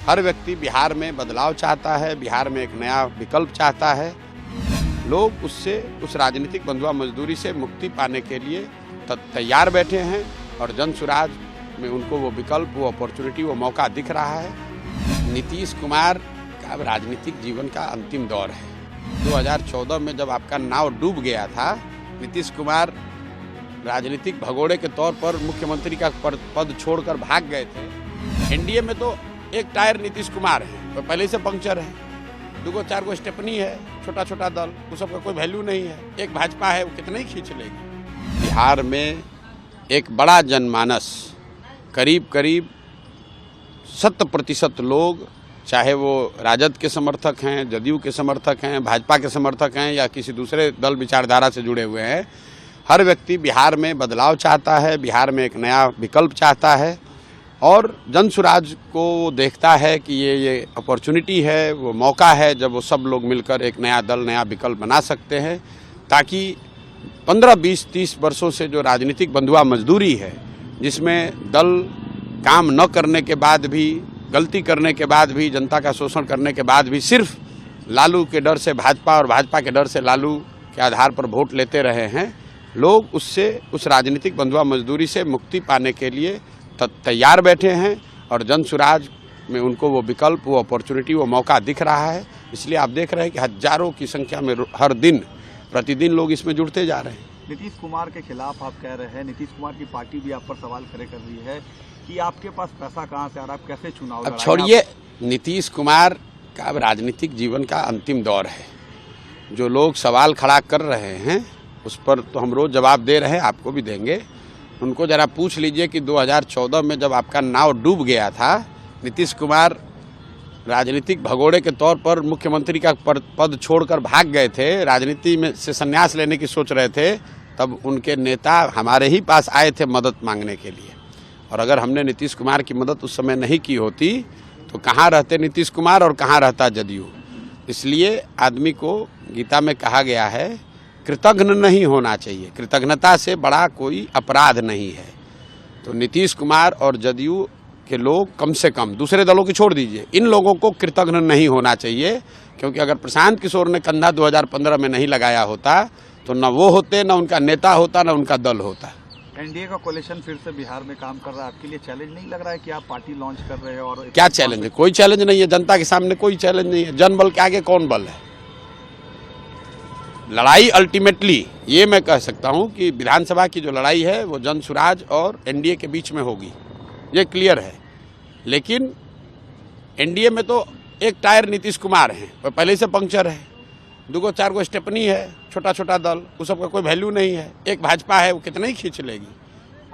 हर व्यक्ति बिहार में बदलाव चाहता है, बिहार में एक नया विकल्प चाहता है। लोग उस राजनीतिक बंधुआ मजदूरी से मुक्ति पाने के लिए तैयार बैठे हैं और जन सुराज में उनको वो विकल्प, वो अपॉर्चुनिटी, वो मौका दिख रहा है। नीतीश कुमार का राजनीतिक जीवन का अंतिम दौर है। 2014 में जब आपका नाव डूब गया था, नीतीश कुमार राजनीतिक भगोड़े के तौर पर मुख्यमंत्री का पद छोड़कर भाग गए थे। एनडीए में तो एक टायर नीतीश कुमार है, तो पहले से पंक्चर है, 2-4 स्टेपनी है, छोटा छोटा दल, उस सबका कोई वैल्यू नहीं है। एक भाजपा है, वो कितना ही खींच लेगी। बिहार में एक बड़ा जनमानस, करीब 70% लोग, चाहे वो राजद के समर्थक हैं, जदयू के समर्थक हैं, भाजपा के समर्थक हैं या किसी दूसरे दल विचारधारा से जुड़े हुए हैं, हर व्यक्ति बिहार में बदलाव चाहता है, बिहार में एक नया विकल्प चाहता है और जन सुराज को देखता है कि ये अपॉर्चुनिटी है, वो मौका है जब वो सब लोग मिलकर एक नया दल, नया विकल्प बना सकते हैं, ताकि 15, 20, 30 वर्षों से जो राजनीतिक बंधुआ मजदूरी है, जिसमें दल काम न करने के बाद भी, गलती करने के बाद भी, जनता का शोषण करने के बाद भी सिर्फ लालू के डर से भाजपा और भाजपा के डर से लालू के आधार पर वोट लेते रहे हैं, लोग उस राजनीतिक बंधुआ मजदूरी से मुक्ति पाने के लिए तैयार बैठे हैं और जन सुराज में उनको वो विकल्प, वो अपॉर्चुनिटी, वो मौका दिख रहा है। इसलिए आप देख रहे हैं कि हजारों की संख्या में हर दिन प्रतिदिन लोग इसमें जुड़ते जा रहे हैं। नीतीश कुमार के खिलाफ आप कह रहे हैं, नीतीश कुमार की पार्टी भी आप पर सवाल खड़े कर रही है कि आपके पास पैसा कहाँ से आ रहा है, आप कैसे चुनाव अब छोड़िए, नीतीश कुमार का राजनीतिक जीवन का अंतिम दौर है। जो लोग सवाल खड़ा कर रहे हैं उस पर तो हम रोज जवाब दे रहे हैं, आपको भी देंगे। उनको जरा पूछ लीजिए कि 2014 में जब आपका नाव डूब गया था, नीतीश कुमार राजनीतिक भगोड़े के तौर पर मुख्यमंत्री का पद छोड़कर भाग गए थे, राजनीति में से संन्यास लेने की सोच रहे थे, तब उनके नेता हमारे ही पास आए थे मदद मांगने के लिए। और अगर हमने नीतीश कुमार की मदद उस समय नहीं की होती तो कहाँ रहते नीतीश कुमार और कहाँ रहता जदयू। इसलिए आदमी को गीता में कहा गया है, कृतज्ञ नहीं होना चाहिए, कृतज्ञता से बड़ा कोई अपराध नहीं है। तो नीतीश कुमार और जदयू के लोग, कम से कम दूसरे दलों की छोड़ दीजिए, इन लोगों को कृतज्ञ नहीं होना चाहिए, क्योंकि अगर प्रशांत किशोर ने कंधा 2015 में नहीं लगाया होता तो न वो होते, न उनका नेता होता, न उनका दल होता। एनडीए का कोalition फिर से बिहार में काम कर रहा है, आपके लिए चैलेंज नहीं लग रहा है कि आप पार्टी लॉन्च कर रहे हैं? और क्या चैलेंज है? कोई चैलेंज नहीं है, जनता के सामने कोई चैलेंज नहीं है। जनबल के आगे कौन बल है? लड़ाई अल्टीमेटली ये मैं कह सकता हूं कि विधानसभा की जो लड़ाई है वो जन सुराज और एनडीए के बीच में होगी, ये क्लियर है। लेकिन एनडीए में तो एक टायर नीतीश कुमार है, वो पहले से पंक्चर है, 2-4 स्टेपनी है, छोटा छोटा दल, उस सबका कोई वैल्यू नहीं है। एक भाजपा है, वो कितना ही खींच लेगी।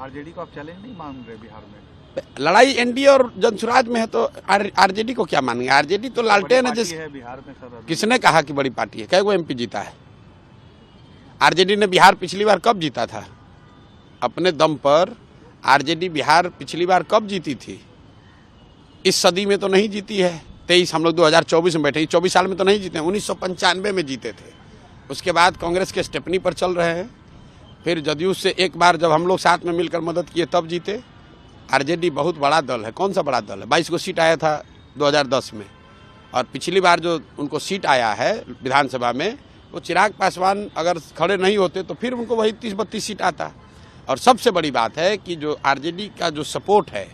आरजेडी को आप चैलेंज नहीं मान रहे बिहार में? लड़ाई एनडीए और जन सुराज में है तो आरजेडी को क्या मानेंगे? आरजेडी तो लालटेन है जिस बिहार में। सर किसने कहा कि बड़ी पार्टी है? क्या वो एमपी जीता है? आरजेडी ने बिहार पिछली बार कब जीता था? अपने दम पर आरजेडी बिहार पिछली बार कब जीती थी? इस सदी में तो नहीं जीती है। 23 हम लोग 2024 में बैठे, 24 साल में तो नहीं जीते, 1995 में जीते थे। उसके बाद कांग्रेस के स्टेपनी पर चल रहे हैं, फिर जदयू से एक बार जब हम लोग साथ में मिलकर मदद किए तब जीते। आरजेडी बहुत बड़ा दल है। कौन सा बड़ा दल है? 22 सीट आया था 2010 में, और पिछली बार जो उनको सीट आया है विधानसभा में, वो चिराग पासवान अगर खड़े नहीं होते तो फिर उनको वही 30-32 सीट आता। और सबसे बड़ी बात है कि जो आरजेडी का जो सपोर्ट है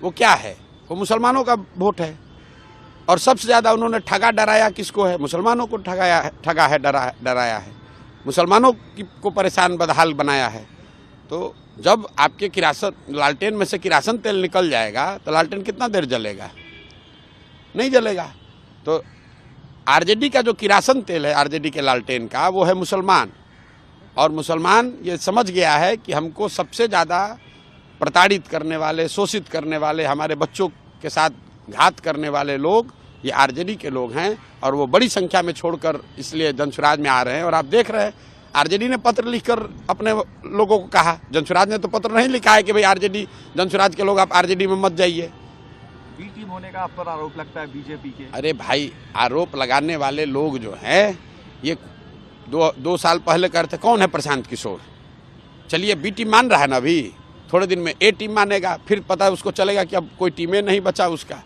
वो क्या है? वो मुसलमानों का वोट है। और सबसे ज़्यादा उन्होंने ठगा डराया किसको है? मुसलमानों को ठगा है, डराया है, मुसलमानों को परेशान बदहाल बनाया है। तो जब आपके किरासन, लालटेन में से किरासन तेल निकल जाएगा तो लालटेन कितना देर जलेगा? नहीं जलेगा। तो आरजेडी का जो किरासन तेल है, आरजेडी के लालटेन का, वो है मुसलमान। और मुसलमान ये समझ गया है कि हमको सबसे ज़्यादा प्रताड़ित करने वाले, शोषित करने वाले, हमारे बच्चों के साथ घात करने वाले लोग ये आरजेडी के लोग हैं, और वो बड़ी संख्या में छोड़कर इसलिए जनसुराज में आ रहे हैं। और आप देख रहे हैं आरजेडी ने पत्र लिखकर अपने लोगों को कहा, जनसुराज ने तो पत्र नहीं लिखा है कि भाई आरजेडी, जनसुराज के लोग आप आरजेडी में मत जाइए। बी टीम होने का आप पर आरोप लगता है बीजेपी के? अरे भाई, आरोप लगाने वाले लोग जो हैं ये 2 साल पहले करते। कौन है प्रशांत किशोर? चलिए बी टीम मान रहा है ना, अभी थोड़े दिन में ए टीम मानेगा, फिर पता है उसको चलेगा कि अब कोई टीमें नहीं बचा उसका।